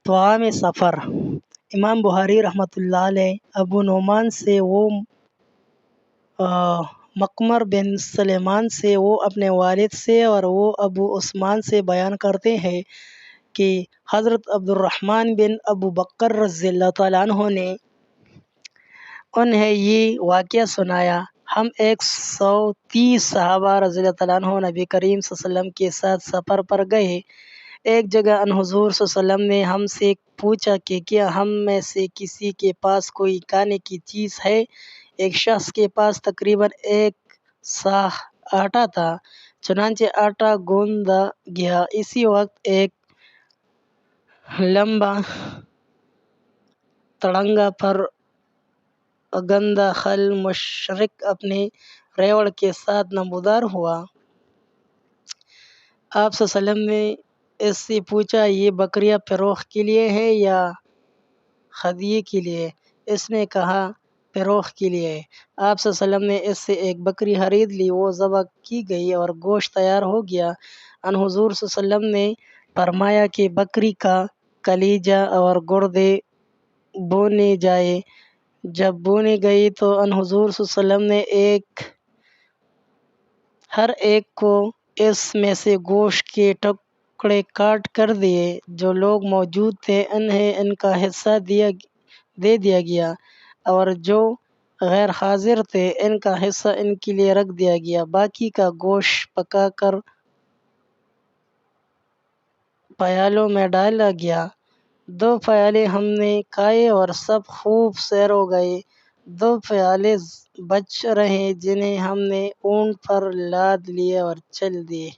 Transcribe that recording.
طعام سفر۔ امام بخاری رحمۃ اللہ علیہ ابو نعمان سے وہ مقمر بن سلیمان سے وہ اپنے والد سے اور وہ ابو عثمان سے بیان کرتے ہیں کہ حضرت عبد الرحمن بن ابو بکر رضی اللہ تعالیٰ عنہ نے انہیں یہ واقعہ سنایا۔ ہم 130 صحابہ رضی اللہ تعالیٰ عنہ نبی کریم صلی اللہ علیہ وسلم کے ساتھ سفر پر گئے۔ ایک جگہ ان حضور صلی اللہ علیہ وسلم نے ہم سے پوچھا کہ کیا ہم میں سے کسی کے پاس کوئی کھانے کی چیز ہے؟ ایک شخص کے پاس تقریباً 1 صاع آٹا تھا، چنانچہ آٹا گوندا گیا۔ اسی وقت ایک لمبا تڑنگا پر گندا خل مشرق اپنے ریوڑ کے ساتھ نمودار ہوا۔ آپ صلی اللہ علیہ وسلم نے اس سے پوچھا، یہ بکریاں فروخت کے لیے ہے یا ہدیے کے لیے؟ اس نے کہا فروخت کے لیے۔ آپ صلی اللہ علیہ وسلم نے اس سے ایک بکری خرید لی، وہ ذبح کی گئی اور گوشت تیار ہو گیا۔ ان حضور صلی اللہ علیہ وسلم نے فرمایا کہ بکری کا کلیجہ اور گردے بھونے جائیں۔ جب بھونی گئی تو ان حضور صلی اللہ علیہ وسلم نے ہر ایک کو اس میں سے گوشت کے ٹکڑے کاٹ کر دیے۔ جو لوگ موجود تھے انہیں ان کا حصہ دے دیا گیا اور جو غیر حاضر تھے ان کا حصہ ان کے لیے رکھ دیا گیا۔ باقی کا گوشت پکا کر پیالوں میں ڈالا گیا۔ 2 پیالے ہم نے کھائے اور سب خوب سیر ہو گئے۔ 2 پیالے بچ رہے جنہیں ہم نے اونٹ پر لاد لیے اور چل دیے۔